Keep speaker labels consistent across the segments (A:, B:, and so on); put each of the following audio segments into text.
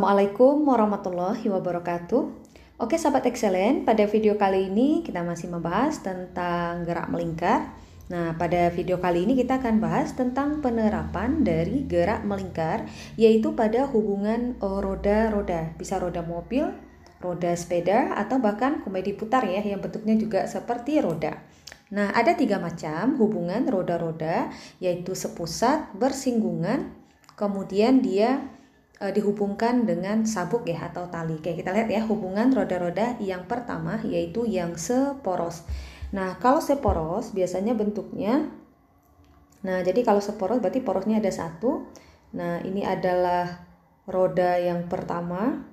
A: Assalamualaikum warahmatullahi wabarakatuh. Oke sahabat excellent, pada video kali ini kita masih membahas tentang gerak melingkar. Nah, pada video kali ini kita akan bahas tentang penerapan dari gerak melingkar, yaitu pada hubungan roda-roda. Bisa roda mobil, roda sepeda, atau bahkan komedi putar ya, yang bentuknya juga seperti roda. Nah, ada 3 macam hubungan roda-roda, yaitu sepusat, bersinggungan, kemudian dia dihubungkan dengan sabuk ya atau tali. Kayak kita lihat ya, hubungan roda-roda yang pertama yaitu yang seporos. Nah, kalau seporos biasanya bentuknya, nah jadi kalau seporos berarti porosnya ada 1. Nah, ini adalah roda yang pertama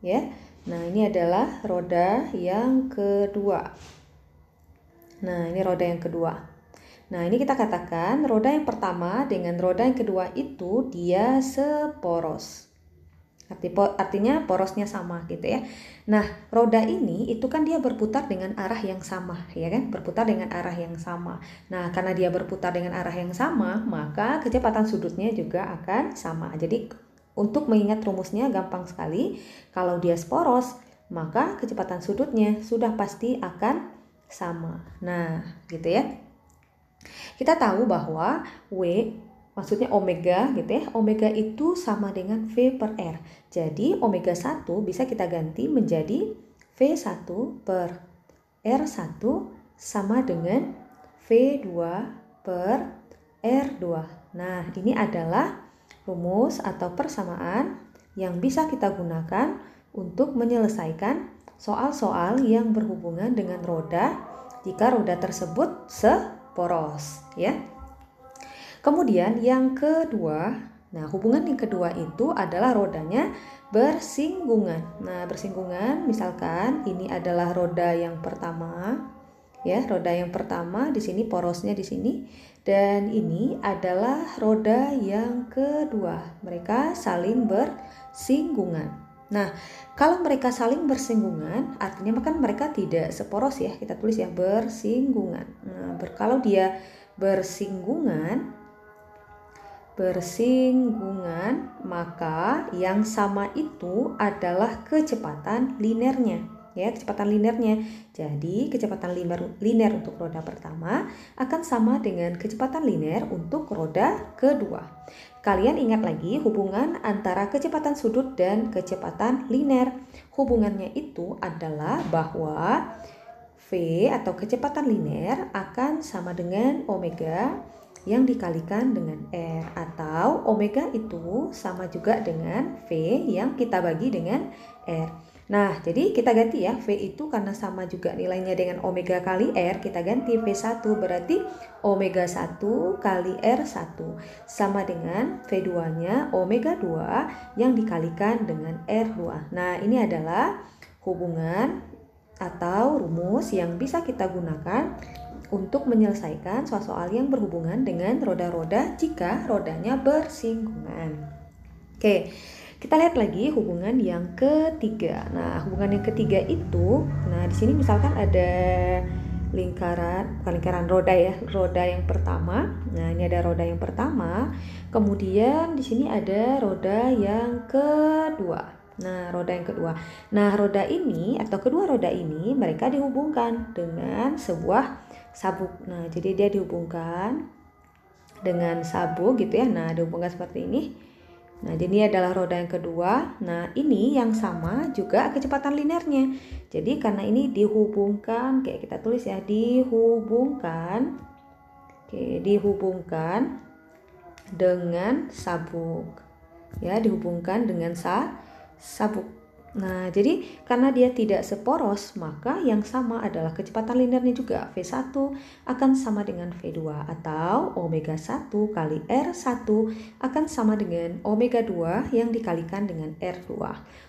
A: ya. Nah, ini adalah roda yang kedua. Nah, ini roda yang kedua. Nah, ini kita katakan roda yang pertama dengan roda yang kedua itu dia seporos. Artinya porosnya sama gitu ya. Nah, roda ini itu kan dia berputar dengan arah yang sama, ya kan? Berputar dengan arah yang sama. Nah, karena dia berputar dengan arah yang sama, maka kecepatan sudutnya juga akan sama. Jadi, untuk mengingat rumusnya gampang sekali. Kalau dia seporos, maka kecepatan sudutnya sudah pasti akan sama. Nah, gitu ya. Kita tahu bahwa W, maksudnya omega gitu ya, omega itu sama dengan V per R. Jadi omega 1 bisa kita ganti menjadi V1 per R1 sama dengan V2 per R2. Nah, ini adalah rumus atau persamaan yang bisa kita gunakan untuk menyelesaikan soal-soal yang berhubungan dengan roda jika roda tersebut seporos ya. Kemudian yang kedua, nah hubungan yang kedua itu adalah rodanya bersinggungan. Nah, bersinggungan misalkan ini adalah roda yang pertama ya, roda yang pertama di sini porosnya di sini, dan ini adalah roda yang kedua. Mereka saling bersinggungan. Nah, kalau mereka saling bersinggungan, artinya kan mereka tidak seporos ya. Kita tulis ya bersinggungan. Nah, kalau dia bersinggungan, maka yang sama itu adalah kecepatan linearnya. Ya, kecepatan linearnya. Jadi, kecepatan linear untuk roda pertama akan sama dengan kecepatan linear untuk roda kedua. Kalian ingat lagi hubungan antara kecepatan sudut dan kecepatan linear. Hubungannya itu adalah bahwa V atau kecepatan linear akan sama dengan omega yang dikalikan dengan R, atau omega itu sama juga dengan V yang kita bagi dengan R. Nah, jadi kita ganti ya, V itu karena sama juga nilainya dengan omega kali R, kita ganti V1 berarti omega 1 kali R1 sama dengan V2-nya omega 2 yang dikalikan dengan R2. Nah, ini adalah hubungan atau rumus yang bisa kita gunakan untuk menyelesaikan soal-soal yang berhubungan dengan roda-roda jika rodanya bersinggungan. Oke, kita lihat lagi hubungan yang ketiga. Nah, hubungan yang ketiga itu, nah di sini misalkan ada bukan lingkaran roda ya, roda yang pertama. Nah, ini ada roda yang pertama. Kemudian di sini ada roda yang kedua. Nah, roda yang kedua. Nah, roda ini atau kedua roda ini mereka dihubungkan dengan sebuah sabuk. Nah, jadi dia dihubungkan dengan sabuk gitu ya. Nah, dihubungkan seperti ini. Nah, jadi ini adalah roda yang kedua. Nah, ini yang sama juga kecepatan linearnya. Jadi karena ini dihubungkan, kayak kita tulis ya, dihubungkan. Oke, dihubungkan dengan sabuk. Ya, dihubungkan dengan sabuk. Nah, jadi karena dia tidak seporos, maka yang sama adalah kecepatan linearnya juga. V1 akan sama dengan V2, atau omega 1 kali R1 akan sama dengan omega 2 yang dikalikan dengan R2.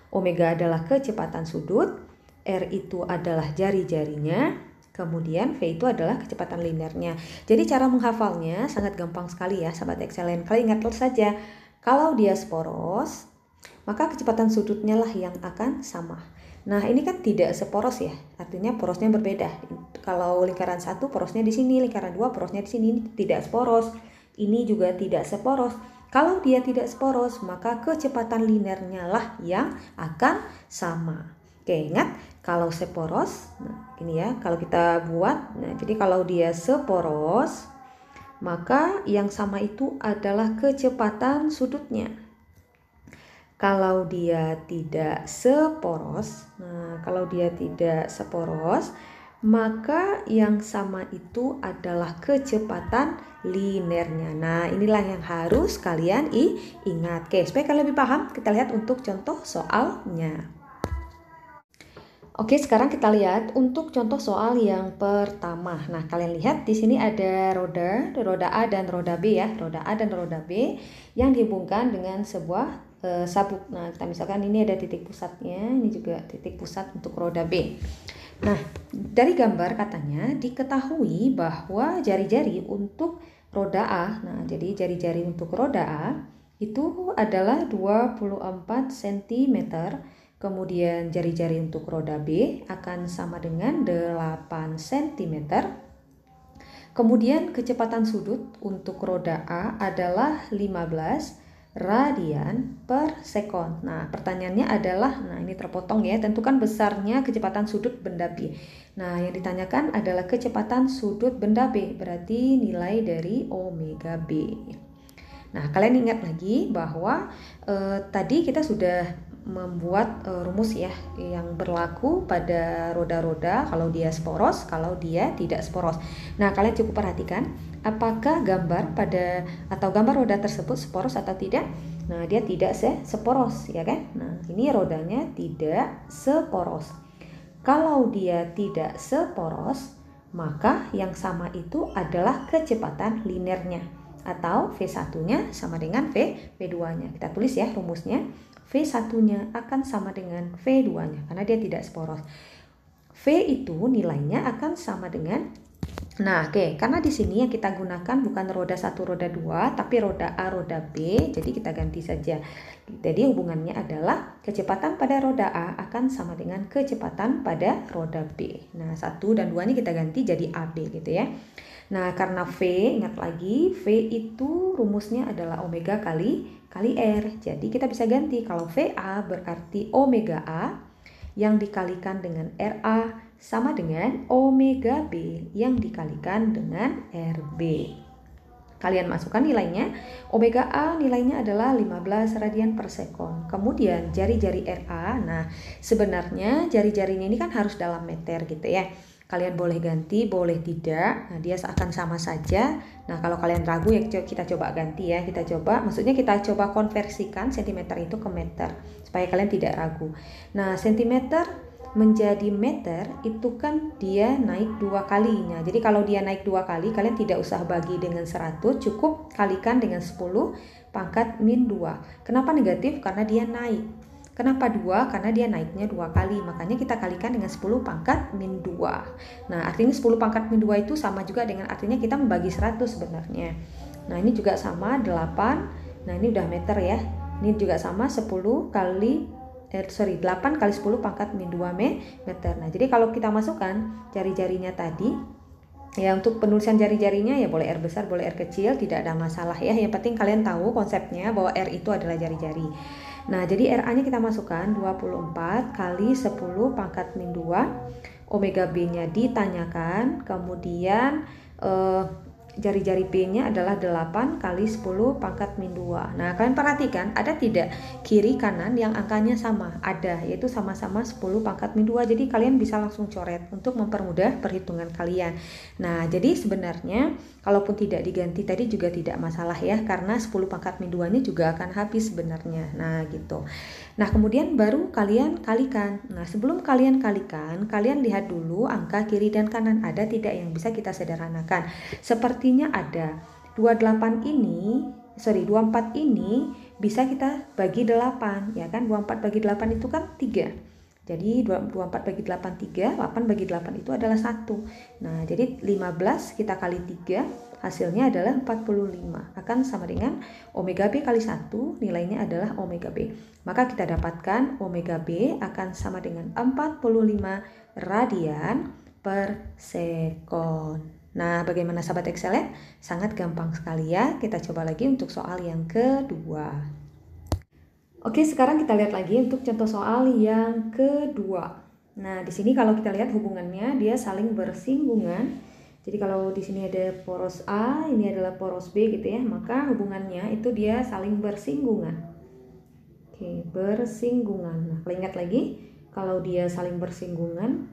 A: Omega adalah kecepatan sudut, R itu adalah jari-jarinya, kemudian V itu adalah kecepatan linearnya. Jadi cara menghafalnya sangat gampang sekali ya, sahabat excellent. Kalian ingat saja, kalau dia seporos, maka kecepatan sudutnya lah yang akan sama. Nah, ini kan tidak seporos ya, artinya porosnya berbeda. Kalau lingkaran 1 porosnya di sini, lingkaran 2 porosnya di sini, ini tidak seporos. Ini juga tidak seporos. Kalau dia tidak seporos, maka kecepatan linearnya lah yang akan sama. Oke, ingat kalau seporos, nah ini ya, kalau kita buat, nah jadi kalau dia seporos, maka yang sama itu adalah kecepatan sudutnya. Kalau dia tidak seporos, nah kalau dia tidak seporos, maka yang sama itu adalah kecepatan linearnya. Nah, inilah yang harus kalian ingat. Oke, supaya kalian lebih paham, kita lihat untuk contoh soalnya. Oke, sekarang kita lihat untuk contoh soal yang pertama. Nah, kalian lihat di sini ada roda A dan roda B ya, roda A dan roda B yang dihubungkan dengan sebuah sabuk. Nah, kita misalkan ini ada titik pusatnya, ini juga titik pusat untuk roda B. Nah, dari gambar katanya diketahui bahwa jari-jari untuk roda A, nah jadi jari-jari untuk roda A itu adalah 24 cm, kemudian jari-jari untuk roda B akan sama dengan 8 cm. Kemudian kecepatan sudut untuk roda A adalah 15 radian per sekon. Nah, pertanyaannya adalah, nah ini terpotong ya, tentukan besarnya kecepatan sudut benda B. Nah, yang ditanyakan adalah kecepatan sudut benda B, berarti nilai dari omega B. Nah, kalian ingat lagi bahwa tadi kita sudah membuat rumus ya yang berlaku pada roda-roda kalau dia sporos, kalau dia tidak sporos. Nah, kalian cukup perhatikan apakah gambar pada atau gambar roda tersebut sporos atau tidak. Nah, dia tidak seporos ya kan. Nah, ini rodanya tidak seporos. Kalau dia tidak seporos, maka yang sama itu adalah kecepatan linearnya, atau V1-nya sama dengan V2-nya. Kita tulis ya rumusnya. V1-nya akan sama dengan V2-nya karena dia tidak seporos. V itu nilainya akan sama dengan, nah oke, karena di sini yang kita gunakan bukan roda 1, roda 2, tapi roda A, roda B, jadi kita ganti saja. Jadi hubungannya adalah kecepatan pada roda A akan sama dengan kecepatan pada roda B. Nah, 1 dan 2 ini kita ganti jadi AB gitu ya. Nah, karena V, ingat lagi, V itu rumusnya adalah omega kali R. Jadi kita bisa ganti, kalau VA berarti omega A yang dikalikan dengan RA sama dengan omega B yang dikalikan dengan RB. Kalian masukkan nilainya, omega A nilainya adalah 15 radian per sekon. Kemudian jari-jari RA, nah sebenarnya jari-jarinya ini kan harus dalam meter gitu ya. Kalian boleh ganti, boleh tidak. Nah, dia akan sama saja. Nah, kalau kalian ragu ya kita coba ganti ya. Kita coba konversikan sentimeter itu ke meter supaya kalian tidak ragu. Nah, sentimeter menjadi meter itu kan dia naik 2 kalinya. Jadi kalau dia naik 2 kali, kalian tidak usah bagi dengan 100, cukup kalikan dengan 10 pangkat min 2. Kenapa negatif? Karena dia naik. Kenapa 2? Karena dia naiknya 2 kali, makanya kita kalikan dengan 10 pangkat min 2. Nah, artinya 10 pangkat min 2 itu sama juga dengan artinya kita membagi 100 sebenarnya. Nah, ini juga sama 8. Nah, ini udah meter ya. Ini juga sama 8 kali 10 pangkat min 2 meter. Nah, jadi kalau kita masukkan jari-jarinya tadi, ya untuk penulisan jari-jarinya ya boleh R besar, boleh R kecil, tidak ada masalah ya. Yang penting kalian tahu konsepnya bahwa R itu adalah jari-jari. Nah, jadi RA-nya kita masukkan 24 kali 10 pangkat min 2. Omega B-nya ditanyakan, kemudian jari-jari B-nya adalah 8 kali 10 pangkat min 2. Nah, kalian perhatikan ada tidak kiri kanan yang angkanya sama? Ada, yaitu sama-sama 10 pangkat min 2. Jadi kalian bisa langsung coret untuk mempermudah perhitungan kalian. Nah, jadi sebenarnya kalaupun tidak diganti tadi juga tidak masalah ya, karena 10 pangkat min 2 ini juga akan habis sebenarnya. Nah, gitu. Nah, kemudian baru kalian kalikan. Nah, sebelum kalian kalikan, kalian lihat dulu angka kiri dan kanan ada tidak yang bisa kita sederhanakan. Sepertinya ada. 24 ini bisa kita bagi 8, ya kan? 24 bagi 8 itu kan 3. Jadi 24 bagi 8 3, 8 bagi 8 itu adalah 1. Nah, jadi 15 kita kali 3, hasilnya adalah 45. Akan sama dengan omega B kali 1, nilainya adalah omega B. Maka kita dapatkan omega B akan sama dengan 45 radian per sekon. Nah, bagaimana sahabat Excellent? Sangat gampang sekali ya. Kita coba lagi untuk soal yang kedua. Oke, sekarang kita lihat lagi untuk contoh soal yang kedua. Nah, di sini kalau kita lihat hubungannya, dia saling bersinggungan. Jadi kalau di sini ada poros A, ini adalah poros B gitu ya, maka hubungannya itu dia saling bersinggungan. Oke, bersinggungan. Nah, kalau ingat lagi, kalau dia saling bersinggungan,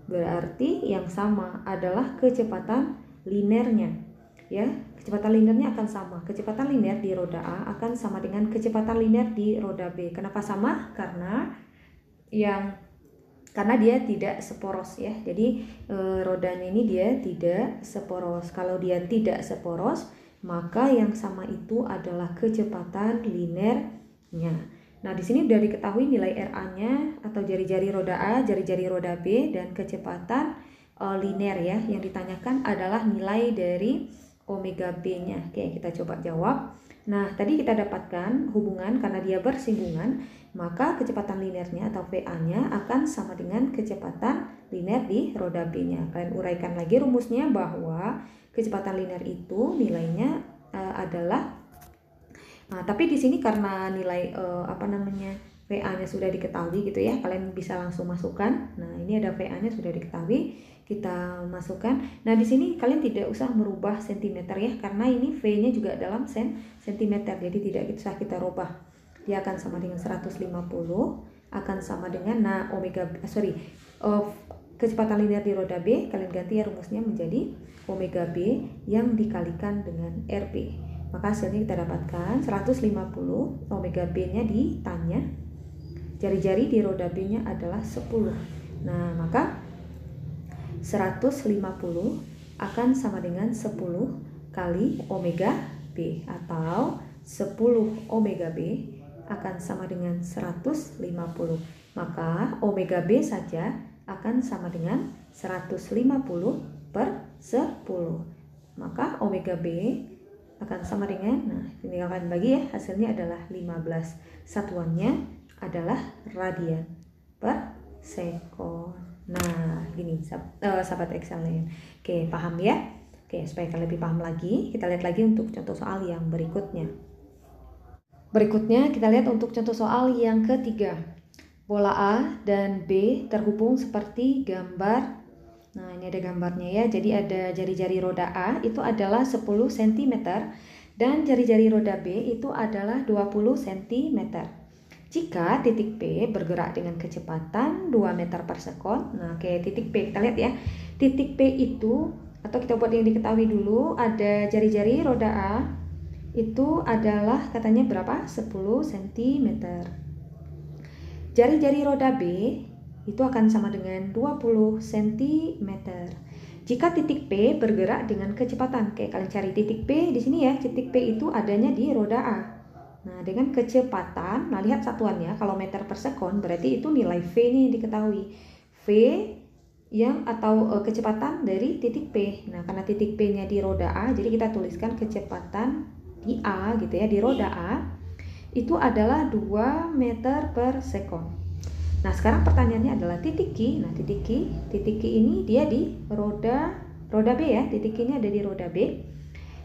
A: berarti yang sama adalah kecepatan linearnya. Ya, kecepatan linearnya akan sama. Kecepatan linear di roda A akan sama dengan kecepatan linear di roda B. Kenapa sama? Karena dia tidak seporos ya. Jadi rodanya ini dia tidak seporos. Kalau dia tidak seporos, maka yang sama itu adalah kecepatan linearnya. Nah, di sini sudah diketahui nilai RA-nya atau jari-jari roda A, jari-jari roda B, dan kecepatan linear ya. Yang ditanyakan adalah nilai dari omega B-nya. Oke, kita coba jawab. Nah, tadi kita dapatkan hubungan karena dia bersinggungan, maka kecepatan linearnya atau VA-nya akan sama dengan kecepatan linear di roda B-nya. Kalian uraikan lagi rumusnya bahwa kecepatan linear itu nilainya adalah tapi di sini karena nilai VA-nya sudah diketahui gitu ya, kalian bisa langsung masukkan. Nah, ini ada VA-nya sudah diketahui, kita masukkan. Nah, di sini kalian tidak usah merubah sentimeter ya, karena ini V-nya juga dalam sentimeter, jadi tidak usah kita rubah. Dia akan sama dengan 150, akan sama dengan kecepatan linear di roda B, kalian ganti ya rumusnya menjadi omega B yang dikalikan dengan RB. Maka hasilnya kita dapatkan 150, omega B-nya ditanya, jari-jari di roda B-nya adalah 10. Nah, maka 150 akan sama dengan 10 kali omega B, atau 10 omega B akan sama dengan 150. Maka omega B saja akan sama dengan 150 per 10. Maka omega B akan sama dengan, nah ini akan bagi ya, hasilnya adalah 15. Satuannya adalah radian per sekon. Nah, gini sahabat Excellent. Oke, paham ya? Oke, supaya kalian lebih paham lagi, kita lihat lagi untuk contoh soal yang berikutnya. Berikutnya kita lihat untuk contoh soal yang ketiga. Bola A dan B terhubung seperti gambar. Nah, ini ada gambarnya ya. Jadi ada jari-jari roda A itu adalah 10 cm dan jari-jari roda B itu adalah 20 cm. Jika titik P bergerak dengan kecepatan 2 meter per sekon. Nah, kayak titik P kita lihat ya. Titik P itu, atau kita buat yang diketahui dulu, ada jari-jari roda A itu adalah katanya berapa? 10 cm. Jari-jari roda B itu akan sama dengan 20 cm. Jika titik P bergerak dengan kecepatan, kayak kalian cari titik P di sini ya, titik P itu adanya di roda A. Nah, dengan kecepatan, nah lihat satuannya, kalau meter per sekon berarti itu nilai V-nya yang diketahui. V yang atau kecepatan dari titik P. Nah, karena titik P-nya di roda A, jadi kita tuliskan kecepatan di A gitu ya, di roda A itu adalah 2 meter per sekon. Nah, sekarang pertanyaannya adalah titik Q. Nah, titik Q ini dia di roda B ya. Titik Q-nya ada di roda B.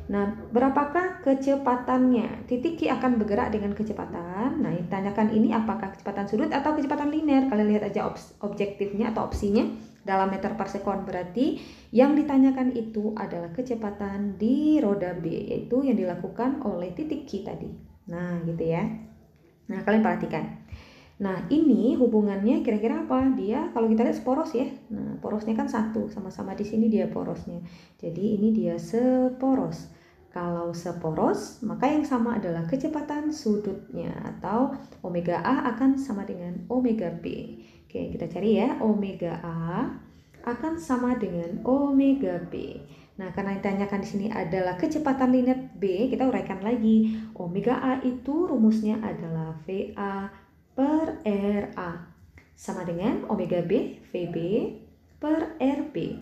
A: Nah, berapakah kecepatannya? Titik Q akan bergerak dengan kecepatan. Nah, yang ditanyakan ini apakah kecepatan sudut atau kecepatan linear? Kalian lihat aja objektifnya atau opsinya dalam meter per sekon. Berarti yang ditanyakan itu adalah kecepatan di roda B, yaitu yang dilakukan oleh titik Q tadi. Nah, gitu ya. Nah, kalian perhatikan. Nah, ini hubungannya kira-kira apa? Dia kalau kita lihat poros ya. Nah, porosnya kan satu, sama-sama di sini dia porosnya. Jadi ini dia seporos. Kalau seporos, maka yang sama adalah kecepatan sudutnya, atau omega A akan sama dengan omega B. Oke, kita cari ya. Omega A akan sama dengan omega B. Nah, karena yang ditanyakan di sini adalah kecepatan linear B, kita uraikan lagi. Omega A itu rumusnya adalah VA per RA sama dengan omega B VB per RB.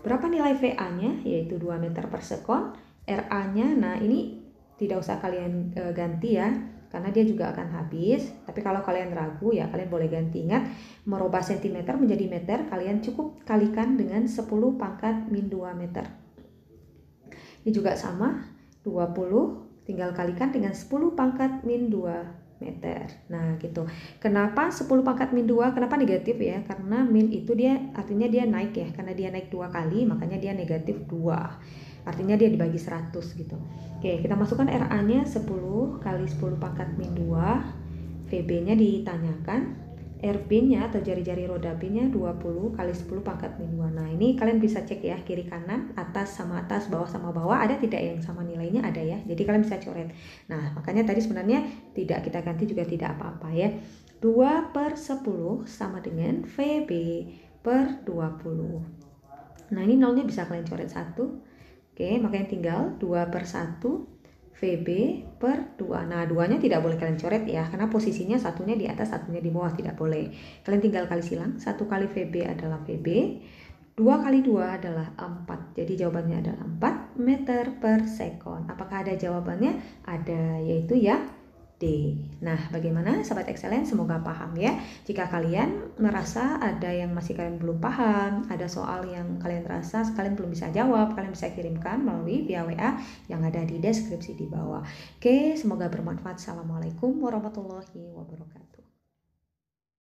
A: Berapa nilai VA-nya? Yaitu 2 meter per sekon. RA-nya, nah ini tidak usah kalian ganti ya, karena dia juga akan habis. Tapi kalau kalian ragu ya kalian boleh ganti. Ingat, merubah sentimeter menjadi meter, kalian cukup kalikan dengan 10 pangkat min 2 meter. Ini juga sama, 20 tinggal kalikan dengan 10 pangkat min 2 meter. Nah gitu. Kenapa 10 pangkat min 2? Kenapa negatif ya? Karena min itu dia artinya dia naik ya. Karena dia naik 2 kali makanya dia negatif 2. Artinya dia dibagi 100 gitu. Oke, kita masukkan RA-nya 10 kali 10 pangkat min 2. VB-nya ditanyakan. RB-nya atau jari-jari roda B-nya 20 kali 10 pangkat min 2. Nah ini kalian bisa cek ya, kiri kanan, atas sama atas, bawah sama bawah, ada tidak yang sama nilainya? Ada ya, jadi kalian bisa coret. Nah makanya tadi sebenarnya tidak kita ganti juga tidak apa-apa ya. 2/10 sama dengan VB per 20. Nah ini nolnya bisa kalian coret 1. Oke, makanya tinggal 2/1 VB per 2. Nah, 2-nya tidak boleh kalian coret ya, karena posisinya satunya di atas, satunya di bawah, tidak boleh. Kalian tinggal kali silang, 1 kali VB adalah VB, 2 kali 2 adalah 4. Jadi jawabannya adalah 4 meter per sekon. Apakah ada jawabannya? Ada, yaitu ya D. Nah, bagaimana Sobat Excellent? Semoga paham ya. Jika kalian merasa ada yang masih kalian belum paham, ada soal yang kalian rasa kalian belum bisa jawab, kalian bisa kirimkan melalui via WA yang ada di deskripsi di bawah. Oke, semoga bermanfaat. Assalamualaikum warahmatullahi wabarakatuh.